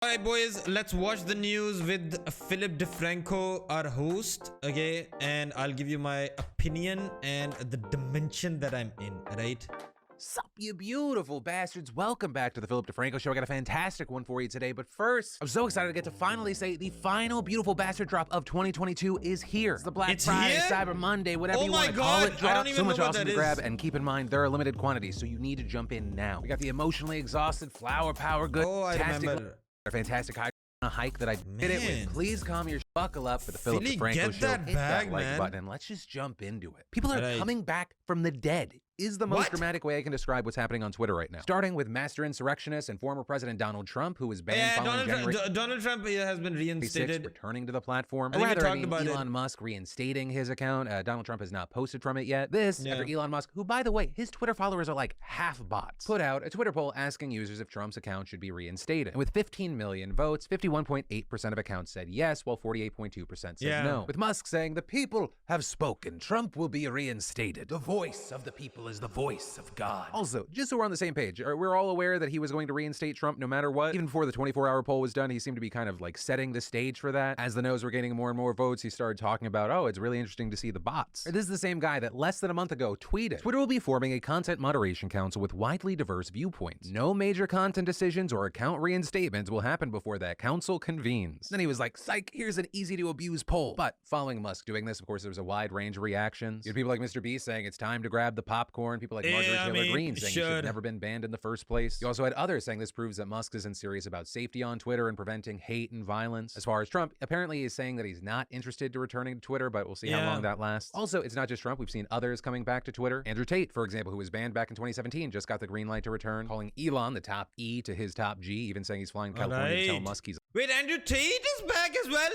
Alright boys, let's watch the news with Philip DeFranco, our host, okay? And I'll give you my opinion and the dimension that I'm in, right? Sup, you beautiful bastards. Welcome back to the Philip DeFranco Show. I got a fantastic one for you today, but first, I'm so excited to get to finally say the final beautiful bastard drop of 2022 is here. It's the Black Friday, here? Cyber Monday, whatever you my want to call God, it, drop. I don't even So know much what awesome that to grab, is. and keep in mind, there are limited quantities, so you need to jump in now. We got the emotionally exhausted, flower power, good, Oh, I remember. fantastic hike that I did it with. Please calm your buckle up for the Philip Philly, DeFranco get Show. that Hit bag, that like man. button and let's just jump into it. People are Right. coming back from the dead. Is the most What? dramatic way I can describe what's happening on Twitter right now. Starting with master insurrectionist and former President Donald Trump, who was banned Yeah, following January Donald Trump has been 6th, reinstated. returning to the platform. I think we Rather, talked about Elon it. Musk reinstating his account. Donald Trump has not posted from it yet. This Yeah. after Elon Musk, who, by the way, his Twitter followers are like half bots, put out a Twitter poll asking users if Trump's account should be reinstated. And with 15 million votes, 51.8% of accounts said yes, while 48.2% said no. With Musk saying, "The people have spoken. Trump will be reinstated. The voice of the people is the voice of God." Also, just so we're on the same page, we're all aware that he was going to reinstate Trump no matter what. Even before the 24-hour poll was done, he seemed to be kind of like setting the stage for that. As the no's were gaining more and more votes, he started talking about, oh, it's really interesting to see the bots. This is the same guy that less than a month ago tweeted, Twitter will be forming a content moderation council with widely diverse viewpoints. No major content decisions or account reinstatements will happen before that council convenes. Then he was like, psych, here's an easy to abuse poll. But following Musk doing this, of course, there was a wide range of reactions. You had people like Mr. Beast saying it's time to grab the popcorn. People like Marjorie Taylor Greene saying he should have never been banned in the first place. You also had others saying this proves that Musk isn't serious about safety on Twitter and preventing hate and violence. As far as Trump, apparently he's saying that he's not interested to returning to Twitter, but we'll see how long that lasts. Also, it's not just Trump. We've seen others coming back to Twitter. Andrew Tate, for example, who was banned back in 2017, just got the green light to return, calling Elon the top E to his top G, even saying he's flying to California to tell Musk he's... Wait, Andrew Tate is back as well?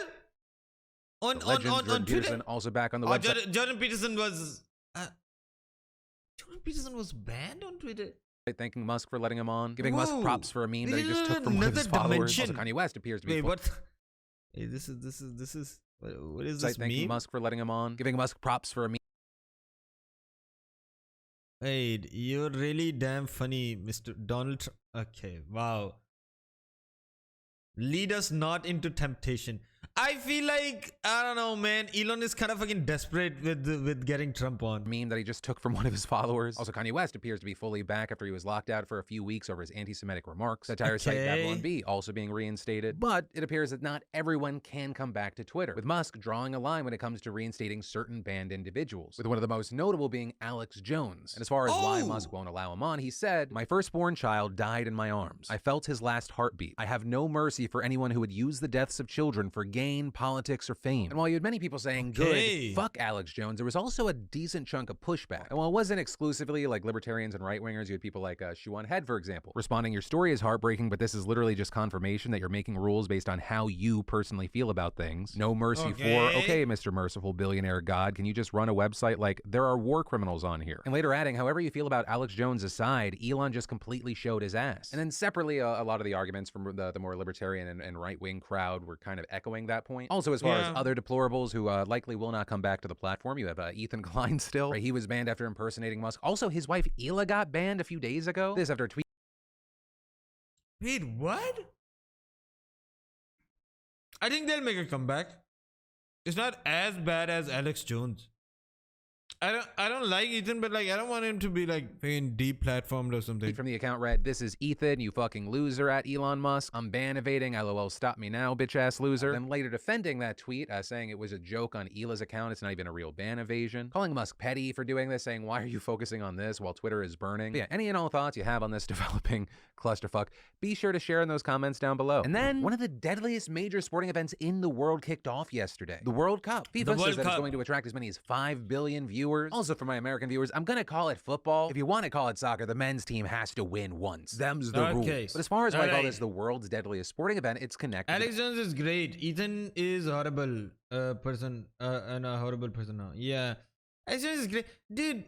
On Jordan Twitter? Peterson also back on the website. Jordan Peterson was... Jordan Peterson was banned on Twitter? Thanking Musk for letting him on, giving Musk props for a meme that he just took from one of his followers. Also, Kanye West appears to be... Wait, what? Hey, this is... What is this thanking meme? Musk for letting him on, giving Musk props for a meme. Wait, you're really damn funny, Mr. Donald Trump. Okay, wow. Lead us not into temptation. I feel like, I don't know, man. Elon is kind of fucking desperate with getting Trump on. Meme that he just took from one of his followers. Also, Kanye West appears to be fully back after he was locked out for a few weeks over his anti-Semitic remarks. Satire site Babylon Bee also being reinstated. But it appears that not everyone can come back to Twitter, with Musk drawing a line when it comes to reinstating certain banned individuals, with one of the most notable being Alex Jones. And as far as why Musk won't allow him on, he said, "My firstborn child died in my arms. I felt his last heartbeat. I have no mercy for anyone who would use the deaths of children for gain, politics, or fame." And while you had many people saying, good, fuck Alex Jones, there was also a decent chunk of pushback. And while it wasn't exclusively like libertarians and right-wingers, you had people like Shuan Head, for example, responding, "Your story is heartbreaking, but this is literally just confirmation that you're making rules based on how you personally feel about things. No mercy for, okay, Mr. Merciful Billionaire God, can you just run a website like, there are war criminals on here?" And later adding, however you feel about Alex Jones aside, Elon just completely showed his ass. And then separately, a lot of the arguments from the more libertarian and right-wing crowd were kind of echoing that point. Also, as far as other deplorables who likely will not come back to the platform, you have Ethan Klein still. Right? He was banned after impersonating Musk. Also, his wife Hila got banned a few days ago. This after a tweet. Wait, what? I think they'll make a comeback. It's not as bad as Alex Jones. I don't like Ethan, but like I don't want him to be like being deplatformed or something. From the account read, "This is Ethan, you fucking loser," at Elon Musk. "I'm ban evading, LOL, stop me now, bitch ass loser." Then later defending that tweet, saying it was a joke on Hila's account, it's not even a real ban evasion. Calling Musk petty for doing this, saying, "Why are you focusing on this while Twitter is burning?" But yeah, any and all thoughts you have on this developing clusterfuck, be sure to share in those comments down below. And then one of the deadliest major sporting events in the world kicked off yesterday. The World Cup. FIFA says that it's going to attract as many as 5 billion viewers. Also, for my American viewers, I'm gonna call it football. If you want to call it soccer, the men's team has to win once. Them's the rules. But as far as why I call this the world's deadliest sporting event, it's connected. Alex Jones is great. Ethan is horrible person and a horrible person now. Yeah, Alex Jones is great, dude.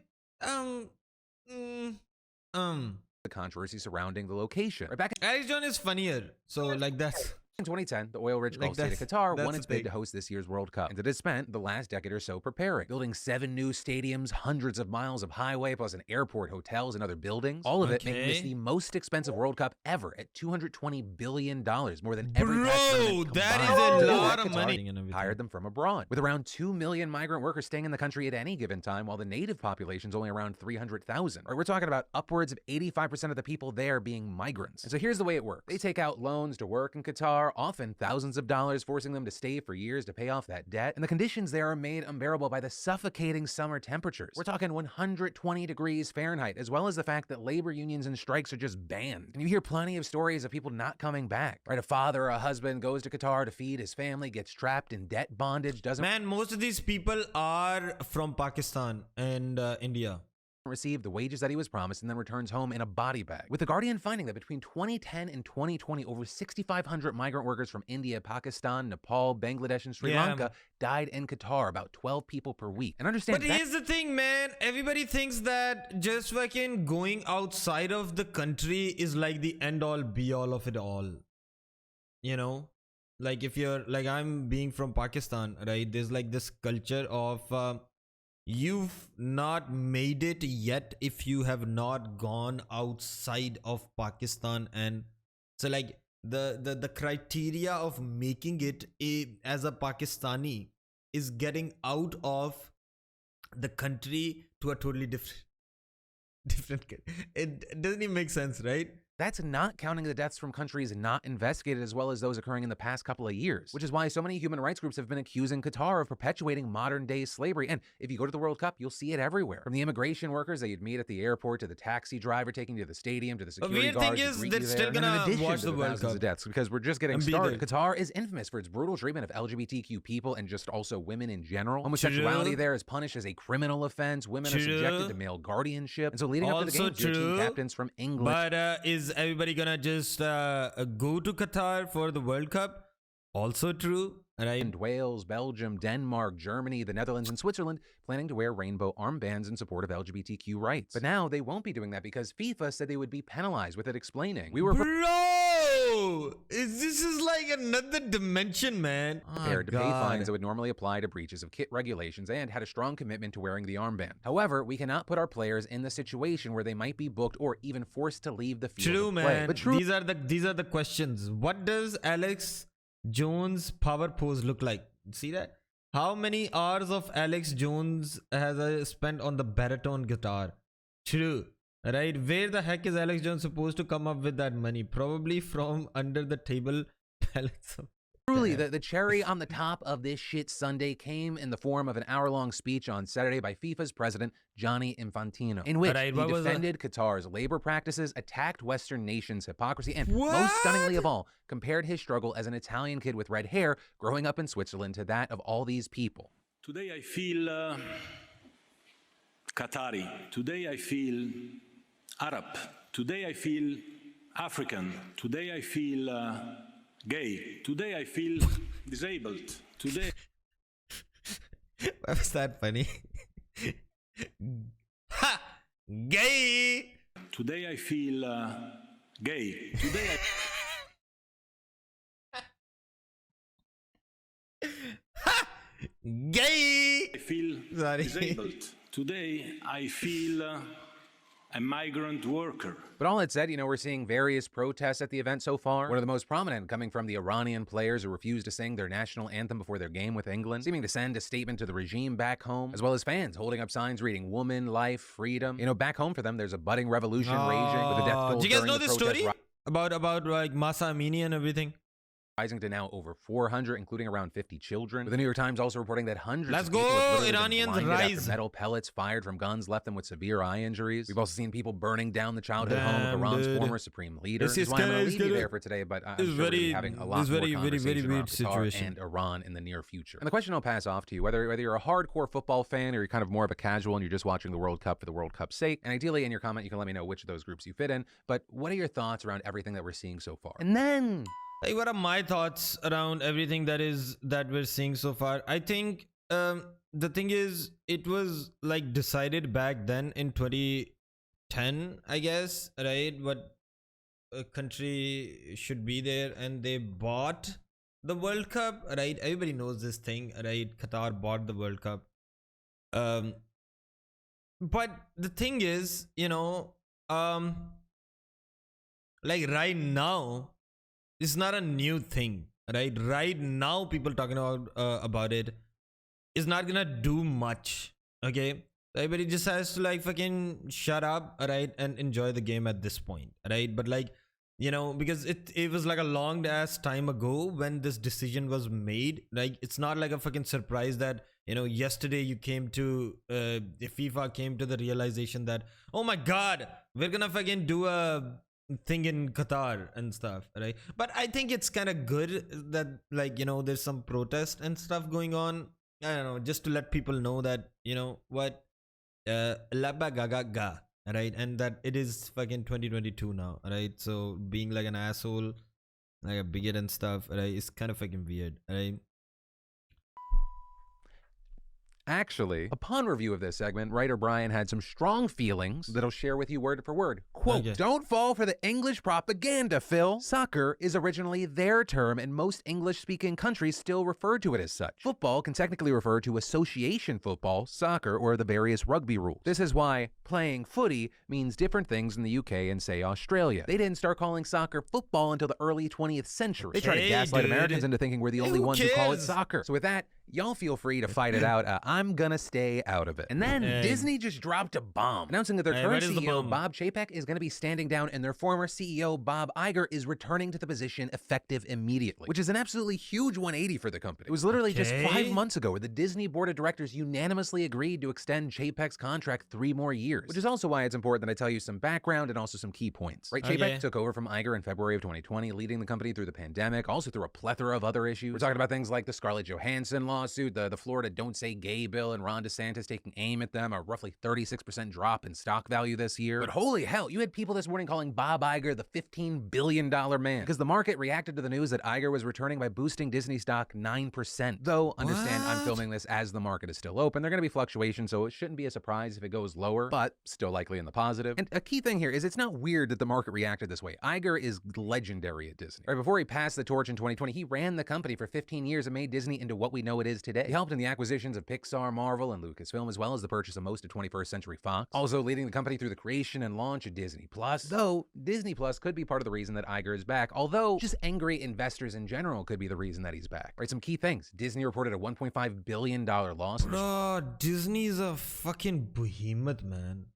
The controversy surrounding the location. Right back. Alex Jones is funnier, so like that's. In 2010, the oil-rich Like, Gulf state of that's Qatar won the its bid thing. to host this year's World Cup, and it has spent the last decade or so preparing, building 7 new stadiums, hundreds of miles of highway, plus an airport, hotels, and other buildings. All of it making this Okay. the most expensive World Cup ever at $220 billion, more than every past Bro, tournament that is combined. a To do lot that, of Qatar money and everything. hired them from abroad, with around 2 million migrant workers staying in the country at any given time, while the native population is only around 300,000. Right, we're talking about upwards of 85% of the people there being migrants. And so here's the way it works. They take out loans to work in Qatar, often thousands of dollars, forcing them to stay for years to pay off that debt. And the conditions there are made unbearable by the suffocating summer temperatures. We're talking 120 degrees Fahrenheit, as well as the fact that labor unions and strikes are just banned. And you hear plenty of stories of people not coming back. Right, a father or a husband goes to Qatar to feed his family, gets trapped in debt bondage, doesn't Man, most of these people are from Pakistan and India. receive the wages that he was promised, and then returns home in a body bag. With The Guardian finding that between 2010 and 2020, over 6,500 migrant workers from India, Pakistan, Nepal, Bangladesh, and Sri Yeah. Lanka died in Qatar, about 12 people per week. And understand But that here's the thing, man. Everybody thinks that just fucking going outside of the country is like the end all be all of it all. You know? Like if you're like, I'm being from Pakistan, right? There's like this culture of you've not made it yet if you have not gone outside of Pakistan. And so like the criteria of making it as a Pakistani is getting out of the country to a totally different it doesn't even make sense, right? that's not counting the deaths from countries not investigated, as well as those occurring in the past couple of years, which is why so many human rights groups have been accusing Qatar of perpetuating modern-day slavery. And if you go to the World Cup, you'll see it everywhere. From the immigration workers that you'd meet at the airport, to the taxi driver taking you to the stadium, to the security weird guards thing who is greet they're you still there. And then in gonna addition watch to the World thousands Cup of deaths, because we're just getting and be started, there. Qatar is infamous for its brutal treatment of LGBTQ people and just also women in general. Homosexuality True. there is punished as a criminal offense. Women are subjected True. to male guardianship. And so leading up to the Also games, your team true. captains from England, But is everybody gonna just go to Qatar for the World Cup? Also true, right? and Wales, Belgium, Denmark, Germany, the Netherlands, and Switzerland planning to wear rainbow armbands in support of LGBTQ rights. But now they won't be doing that because FIFA said they would be penalized, with it explaining, "We were Bro, this is like another dimension, man. prepared to pay fines that would normally apply to breaches of kit regulations, and had a strong commitment to wearing the armband. However, we cannot put our players in the situation where they might be booked or even forced to leave the field True, of play." man. But true These are the questions. What does Alex Jones' power pose look like? See that? How many hours of Alex Jones has I spent on the baritone guitar? True. Right? Where the heck is Alex Jones supposed to come up with that money? Probably from under the table pellets of Truly, the cherry on the top of this shit Sunday came in the form of an hour-long speech on Saturday by FIFA's president, Gianni Infantino, in which Right, he what was that? defended Qatar's labor practices, attacked Western nations' hypocrisy, and What? most stunningly of all, compared his struggle as an Italian kid with red hair growing up in Switzerland to that of all these people. Today I feel Qatari. Today I feel Arab. Today I feel African. Today I feel gay. Today I feel disabled. Today Why was that funny? Ha! Gay! I feel gay. Today Ha! Gay! I feel Sorry. disabled. Today I feel a migrant worker. But all that said, we're seeing various protests at the event so far. One of the most prominent coming from the Iranian players who refused to sing their national anthem before their game with England, seeming to send a statement to the regime back home, as well as fans holding up signs reading "Woman, Life, Freedom." Back home for them, there's a budding revolution raging, with the death toll do you guys during know the this protest story? About like Masa Amini and everything? rising to now over 400, including around 50 children. With the New York Times also reporting that hundreds Let's of people go, have literally been Iranians, blinded rise. after metal pellets fired from guns left them with severe eye injuries. We've also seen people burning down the childhood home Damn, of Iran's dude. former supreme leader. It's This is why I'm going to kinda- leave you there for today, but I'm it's sure we're going to be very- having a lot it's more very conversation weird around Qatar situation. and Iran in the near future. And the question I'll pass off to you, whether you're a hardcore football fan or you're kind of more of a casual and you're just watching the World Cup for the World Cup's sake, and ideally in your comment you can let me know which of those groups you fit in, but what are your thoughts around everything that we're seeing so far? And then Like, what are my thoughts around everything that we're seeing so far? I think the thing is, it was like decided back then in 2010, I guess, right? But country should be there, and they bought the World Cup, right? Everybody knows this thing, right? Qatar bought the World Cup. But the thing is, like right now, it's not a new thing, right? Right now, people talking about it is not gonna do much. Okay, everybody just has to like fucking shut up, right, and enjoy the game at this point, right? But like, because it was like a long ass time ago when this decision was made. Like, it's not like a fucking surprise that yesterday you came to FIFA came to the realization that, oh my god, we're gonna fucking do a thing in Qatar and stuff, right? But I think it's kind of good that like there's some protest and stuff going on. I don't know, just to let people know that what labba gaga ga, right? And that it is fucking 2022 now, right? So being like an asshole, like a bigot and stuff, right, is kind of fucking weird, right? Actually, upon review of this segment, writer Brian had some strong feelings that I'll share with you word for word. Quote, Okay. "Don't fall for the English propaganda, Phil. Soccer is originally their term, and most English-speaking countries still refer to it as such. Football can technically refer to association football, soccer, or the various rugby rules. This is why playing footy means different things in the UK and, say, Australia. They didn't start calling soccer football until the early 20th century. They try to Hey, gaslight dude. Americans into thinking we're the only Who ones who call it cares? soccer. So with that, y'all feel free to fight it out. I'm gonna stay out of it." And then Hey. Disney just dropped a bomb, announcing that their Hey, current what is the CEO, bomb? Bob Chapek, is gonna be standing down, and their former CEO, Bob Iger, is returning to the position effective immediately, which is an absolutely huge 180 for the company. It was literally just Okay. 5 months ago where the Disney board of directors unanimously agreed to extend Chapek's contract 3 more years, which is also why it's important that I tell you some background and also some key points. Right, Chapek Okay. took over from Iger in February of 2020, leading the company through the pandemic, also through a plethora of other issues. We're talking about things like the Scarlett Johansson lawsuit, the Florida Don't Say Gay bill, and Ron DeSantis taking aim at them, a roughly 36% drop in stock value this year. But holy hell, you had people this morning calling Bob Iger the $15 billion man, because the market reacted to the news that Iger was returning by boosting Disney stock 9%. Though, understand, I'm What? filming this as the market is still open. There are going to be fluctuations, so it shouldn't be a surprise if it goes lower, but still likely in the positive. And a key thing here is it's not weird that the market reacted this way. Iger is legendary at Disney. Right before he passed the torch in 2020, he ran the company for 15 years and made Disney into what we know it is today. He helped in the acquisitions of Pixar, Marvel, and Lucasfilm, as well as the purchase of most of 21st Century Fox. Also leading the company through the creation and launch of Disney Plus. Though, Disney Plus could be part of the reason that Iger is back, although just angry investors in general could be the reason that he's back. Right, some key things. Disney reported a $1.5 billion loss. Bro, Disney's a fucking behemoth, man.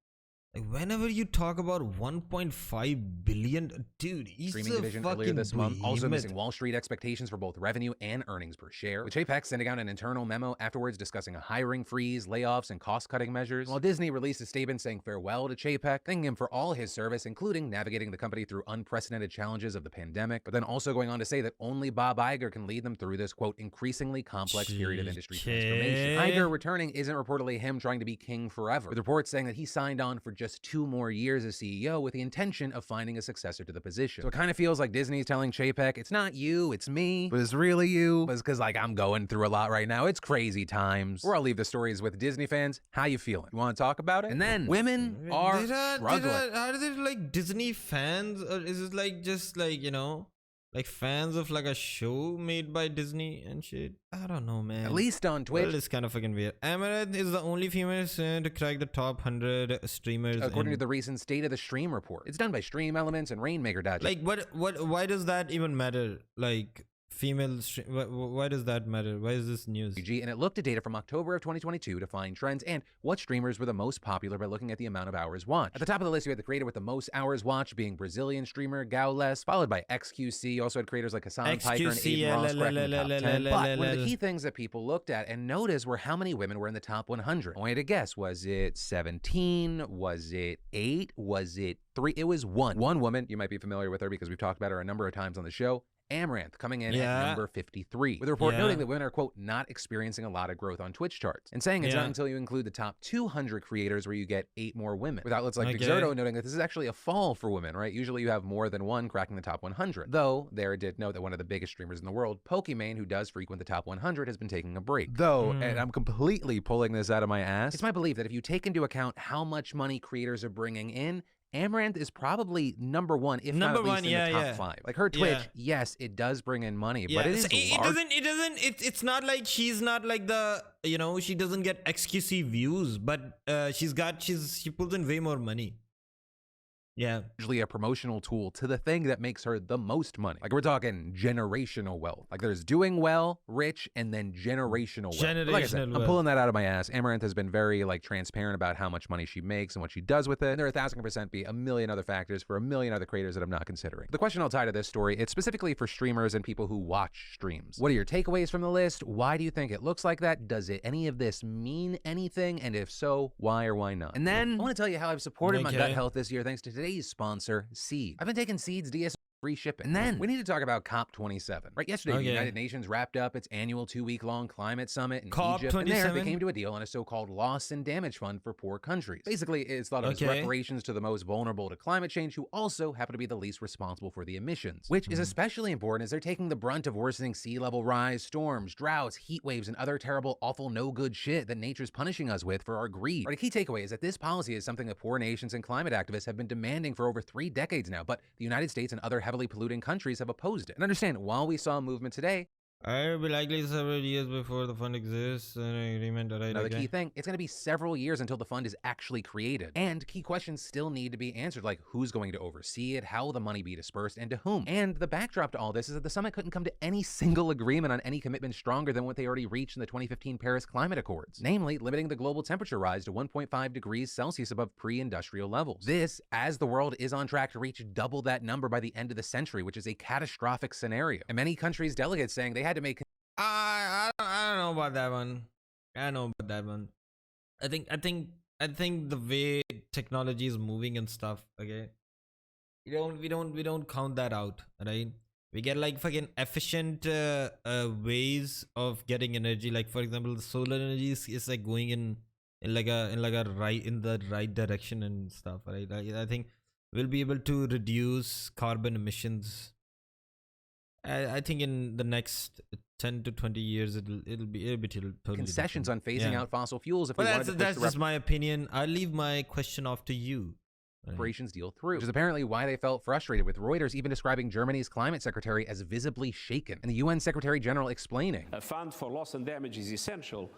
Like, whenever you talk about 1.5 billion, dude, he's Streaming a division fucking earlier this month, also behemoth. missing Wall Street expectations for both revenue and earnings per share, with Chapek sending out an internal memo afterwards discussing a hiring freeze, layoffs, and cost-cutting measures, while Disney released a statement saying farewell to Chapek, thanking him for all his service, including navigating the company through unprecedented challenges of the pandemic, but then also going on to say that only Bob Iger can lead them through this, quote, increasingly complex period of industry transformation. Okay. Iger returning isn't reportedly him trying to be king forever, with reports saying that he signed on for just 2 more years as CEO with the intention of finding a successor to the position. So it kind of feels like Disney's telling Chapek, it's not you, it's me, but it's really you. But it's because like I'm going through a lot right now. It's crazy times. Or I'll leave the stories with Disney fans. How you feeling? You want to talk about it? And then women are struggling. Are they like Disney fans, or is it like just like like fans of like a show made by Disney and shit? I don't know, man. At least on Twitch. Well, it's kind of fucking weird. Amouranth is the only female to crack the top 100 streamers. According to in- the recent State of the Stream report. It's done by Stream Elements and Rainmaker.com. like why does that even matter? Like female why does that matter? Why is this news? and it looked at data from October of 2022 to find trends and what streamers were the most popular by looking at the amount of hours watched. At the top of the list, you had the creator with the most hours watched being Brazilian streamer Gaules, followed by XQC. You also had creators like Hassan Piker and XQC, Aiden Ross cracking the top 10. But one of the la. key things that people looked at and noticed were how many women were in the top 100. I want you to guess. Was it 17? Was it 8? Was it 3? It was 1. One woman. You might be familiar with her because we've talked about her a number of times on the show. Amouranth coming in at number 53, with a report noting that women are, quote, not experiencing a lot of growth on Twitch charts, and saying it's not until you include the top 200 creators where you get 8 more women, with outlets like Bigzerto noting that this is actually a fall for women, right? Usually you have more than one cracking the top 100. Though, there it did note that one of the biggest streamers in the world, Pokimane, who does frequent the top 100, has been taking a break. Though, and I'm completely pulling this out of my ass, it's my belief that if you take into account how much money creators are bringing in, Amouranth is probably number one, if not at least in the top 5. Like her Twitch, yes, it does bring in money, but it is it's not like she's not like the, you know, she doesn't get XQC views, but she pulls in way more money. Yeah. Usually a promotional tool to the thing that makes her the most money. Like we're talking generational wealth. Like there's doing well, rich, and then generational wealth. Like I said, I'm pulling that out of my ass. Amouranth has been very like transparent about how much money she makes and what she does with it. And there are 1,000% be a million other factors for a million other creators that I'm not considering. The question I'll tie to this story, it's specifically for streamers and people who watch streams. What are your takeaways from the list? Why do you think it looks like that? Does any of this mean anything? And if so, why or why not? And then I want to tell you how I've supported my gut health this year thanks to today's sponsor, Seed. I've been taking Seed's DS free shipping. And then we need to talk about COP27. Right, yesterday, the United Nations wrapped up its annual 2-week-long climate summit in Egypt. And there, they came to a deal on a so-called loss and damage fund for poor countries. Basically, it's thought of as reparations to the most vulnerable to climate change who also happen to be the least responsible for the emissions, which is especially important as they're taking the brunt of worsening sea level rise, storms, droughts, heat waves, and other terrible, awful, no good shit that nature's punishing us with for our greed. Right, a key takeaway is that this policy is something that poor nations and climate activists have been demanding for over 3 decades now, but the United States and other heavily polluting countries have opposed it. And understand, while we saw a movement today, I'll be likely several years before the fund exists and an agreement. Another key thing, it's going to be several years until the fund is actually created. And key questions still need to be answered, like who's going to oversee it, how will the money be dispersed, and to whom. And the backdrop to all this is that the summit couldn't come to any single agreement on any commitment stronger than what they already reached in the 2015 Paris Climate Accords, namely limiting the global temperature rise to 1.5 degrees Celsius above pre-industrial levels. This, as the world is on track to reach double that number by the end of the century, which is a catastrophic scenario. And many countries' delegates saying they had to make I don't know about that one. I think the way technology is moving and stuff, okay, we don't count that out, right? We get like fucking efficient ways of getting energy. Like for example, the solar energy is like going in the right direction and stuff, right? I think we'll be able to reduce carbon emissions. I think in the next 10 to 20 years it'll be totally concessions different. On phasing out fossil fuels. If but that's just my opinion. I'll leave my question off to you. Reparations deal through, which is apparently why they felt frustrated, with Reuters even describing Germany's climate secretary as visibly shaken, and the UN Secretary General explaining, a fund for loss and damage is essential,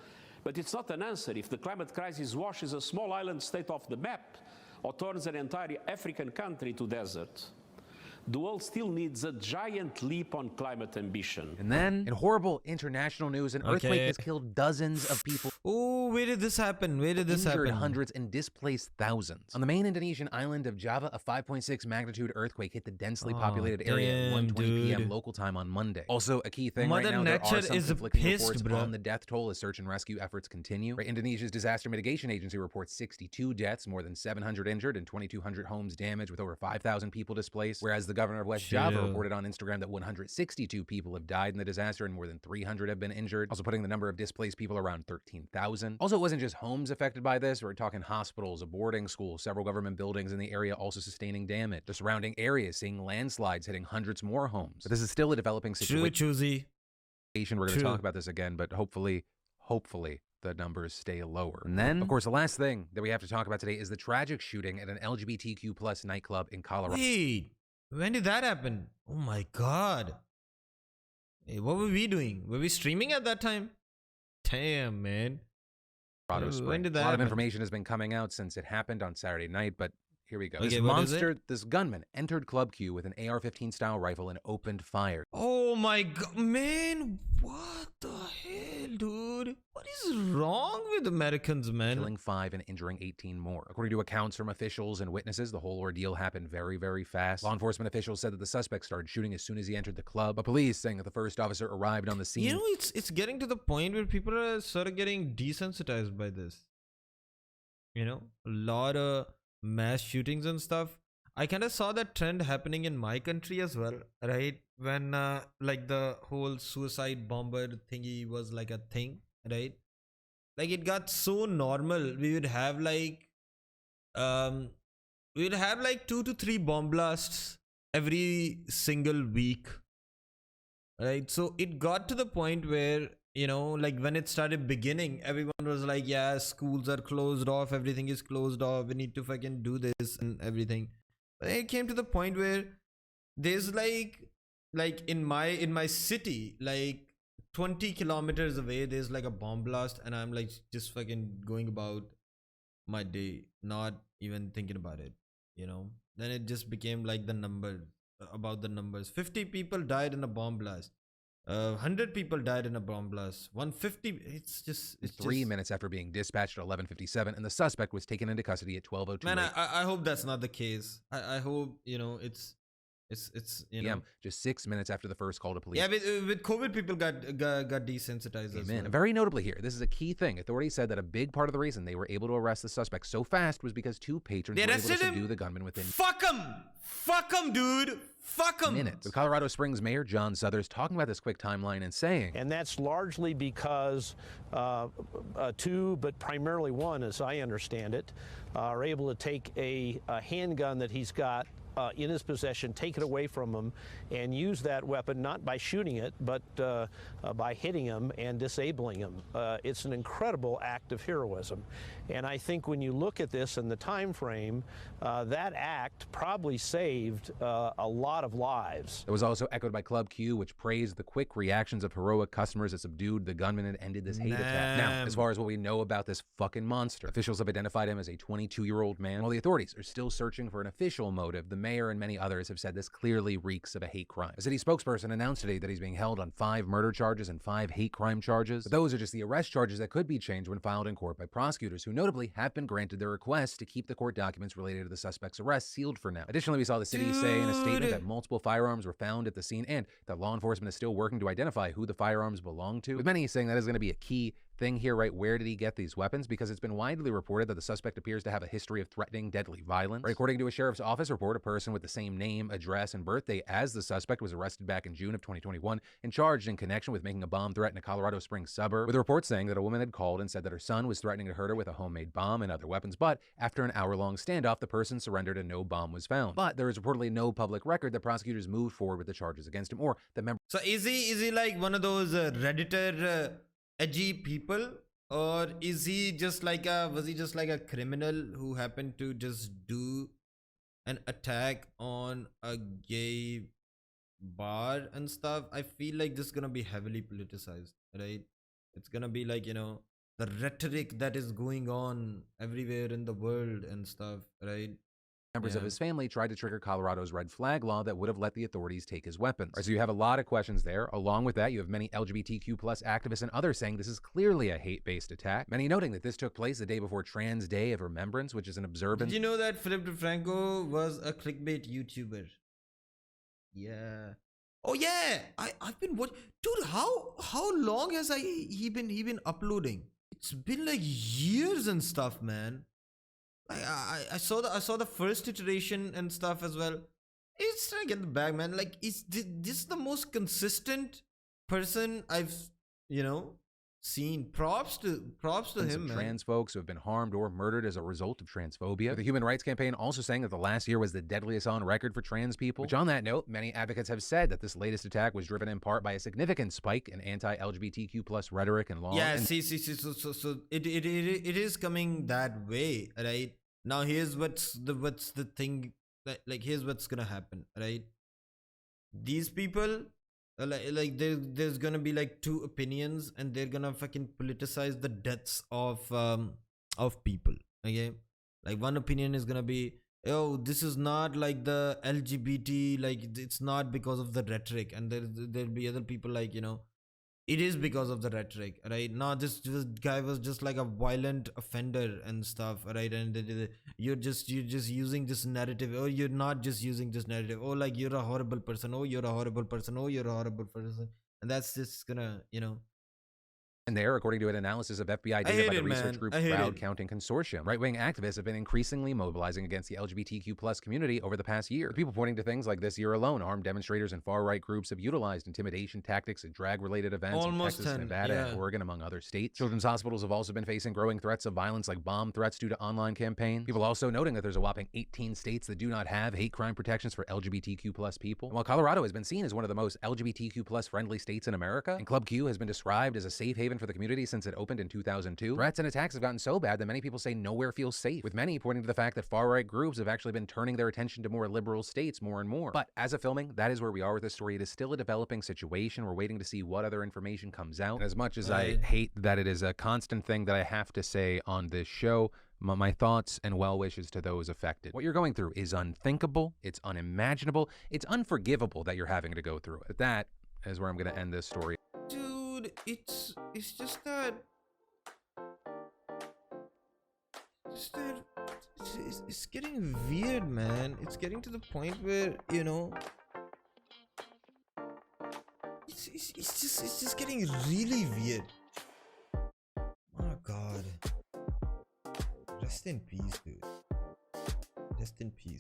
but it's not an answer if the climate crisis washes a small island state off the map or turns an entire African country to desert. The world still needs a giant leap on climate ambition. And then, in horrible international news, an earthquake has killed dozens of people. Oh, where did this happen? Injured hundreds and displaced thousands. On the main Indonesian island of Java, a 5.6 magnitude earthquake hit the densely populated area at 1:20 p.m. local time on Monday. Also, a key thing right now, there are some conflicting reports on the death toll as search and rescue efforts continue. Right, Indonesia's Disaster Mitigation Agency reports 62 deaths, more than 700 injured, and 2,200 homes damaged, with over 5,000 people displaced, whereas the governor of West Java reported on Instagram that 162 people have died in the disaster and more than 300 have been injured, also putting the number of displaced people around 13,000. Also, it wasn't just homes affected by this. We're talking hospitals, a boarding school, several government buildings in the area also sustaining damage. The surrounding areas seeing landslides hitting hundreds more homes. But this is still a developing situation. We're going to talk about this again, but hopefully, the numbers stay lower. And then, of course, the last thing that we have to talk about today is the tragic shooting at an LGBTQ plus nightclub in Colorado. Wait, when did that happen? Oh my god. Hey, what were we doing? Were we streaming at that time? Damn, man. When did that happen? A lot of information has been coming out since it happened on Saturday night, but here we go. Okay, this gunman entered Club Q with an AR-15 style rifle and opened fire. Oh my god, man. What the hell, dude? What is wrong with Americans, man? Killing 5 and injuring 18 more. According to accounts from officials and witnesses, the whole ordeal happened very, very fast. Law enforcement officials said that the suspect started shooting as soon as he entered the club, but police saying that the first officer arrived on the scene. You know, it's getting to the point where people are sort of getting desensitized by this. You know, a lot of mass shootings and stuff. I kind of saw that trend happening in my country as well, right? When like the whole suicide bomber thingy was like a thing, right? Like it got so normal. We would have like 2 to 3 bomb blasts every single week, right? So it got to the point where you know, like when it started beginning, everyone was like, yeah, schools are closed off, everything is closed off, we need to fucking do this and everything. But it came to the point where there's like in my city, like 20 kilometers away, there's like a bomb blast, and I'm like just fucking going about my day, not even thinking about it, you know. Then it just became like the number, about the numbers. 50 people died in a bomb blast, 100 people died in a bomb blast, 150. It's 3 minutes after being dispatched at 11:57, and the suspect was taken into custody at 12:02. Man, I hope that's not the case. I hope, you know, it's you know. Just 6 minutes after the first call to police. Yeah, with COVID, people got desensitized as well. And very notably here, this is a key thing. Authorities said that a big part of the reason they were able to arrest the suspect so fast was because two patrons were able to subdue the gunman within Fuck him, dude. Fuck him. minutes. With Colorado Springs Mayor John Suthers talking about this quick timeline and saying, and that's largely because two, but primarily one, as I understand it, are able to take a handgun that he's got in his possession, take it away from him, and use that weapon not by shooting it, but by hitting him and disabling him. It's an incredible act of heroism. And I think when you look at this in the time frame, that act probably saved a lot of lives. It was also echoed by Club Q, which praised the quick reactions of heroic customers that subdued the gunman and ended this hate attack. Now, as far as what we know about this fucking monster, officials have identified him as a 22-year-old man. While the authorities are still searching for an official motive, the mayor and many others have said this clearly reeks of a hate crime. A city spokesperson announced today that he's being held on 5 murder charges and 5 hate crime charges. But those are just the arrest charges that could be changed when filed in court by prosecutors, who notably have been granted their request to keep the court documents related to the suspect's arrest sealed for now. Additionally, we saw the city say in a statement that multiple firearms were found at the scene and that law enforcement is still working to identify who the firearms belong to, with many saying that is going to be a key thing here, right? Where did he get these weapons? Because it's been widely reported that the suspect appears to have a history of threatening deadly violence. Right, according to a sheriff's office report, a person with the same name, address, and birthday as the suspect was arrested back in June of 2021 and charged in connection with making a bomb threat in a Colorado Springs suburb, with reports saying that a woman had called and said that her son was threatening to hurt her with a homemade bomb and other weapons, but after an hour-long standoff, the person surrendered and no bomb was found. But there is reportedly no public record that prosecutors moved forward with the charges against him, or that members... So is he like one of those Redditor edgy people? Or is he just like was he just like a criminal who happened to just do an attack on a gay bar and stuff? I feel like this is gonna be heavily politicized, right? It's gonna be like, you know, the rhetoric that is going on everywhere in the world and stuff, right? Members of his family tried to trigger Colorado's red flag law that would have let the authorities take his weapons. Right, so you have a lot of questions there. Along with that, you have many LGBTQ plus activists and others saying this is clearly a hate-based attack. Many noting that this took place the day before Trans Day of Remembrance, which is an observance. Did you know that Philip DeFranco was a clickbait YouTuber? Yeah. Oh yeah. I've been watching. Dude, how long has he been uploading? It's been like years and stuff, man. I saw the first iteration and stuff as well. It's trying to get the bag, man. Like, is this the most consistent person I've, you know, seen? Props to him, man. Trans folks who have been harmed or murdered as a result of transphobia. The Human Rights Campaign also saying that the last year was the deadliest on record for trans people. Which, on that note, many advocates have said that this latest attack was driven in part by a significant spike in anti-LGBTQ plus rhetoric and law. Yeah, see. So it is coming that way, right? Now here's what's the thing that, like, here's what's gonna happen, right? These people like there's gonna be like 2 opinions, and they're gonna fucking politicize the deaths of people. Okay, like one opinion is gonna be, oh, this is not like the LGBT, like it's not because of the rhetoric, and there'll be other people like, you know, it is because of the rhetoric, right? No, this guy was just like a violent offender and stuff, right? And you're just using this narrative. Oh, you're not just using this narrative. Oh, like you're a horrible person. Oh, you're a horrible person. Oh, you're a horrible person. And that's just gonna, you know, And there, according to an analysis of FBI data by the research group Crowd Counting Consortium, right-wing activists have been increasingly mobilizing against the LGBTQ plus community over the past year. The people pointing to things like this year alone, armed demonstrators and far-right groups have utilized intimidation tactics at drag-related events in Texas, Nevada, and Oregon, among other states. Children's hospitals have also been facing growing threats of violence like bomb threats due to online campaigns. People also noting that there's a whopping 18 states that do not have hate crime protections for LGBTQ plus people. And while Colorado has been seen as one of the most LGBTQ plus friendly states in America, and Club Q has been described as a safe haven for the community since it opened in 2002, threats and attacks have gotten so bad that many people say nowhere feels safe, with many pointing to the fact that far-right groups have actually been turning their attention to more liberal states more and more. But as of filming, that is where we are with this story. It is still a developing situation. We're waiting to see what other information comes out. And as much as I hate that it is a constant thing that I have to say on this show, my thoughts and well wishes to those affected. What you're going through is unthinkable, it's unimaginable, it's unforgivable that you're having to go through it. That is where I'm going to end this story. Dude, it's just that it's getting weird, man. It's getting to the point where, you know, it's just getting really weird. Oh god. Rest in peace, dude. Rest in peace.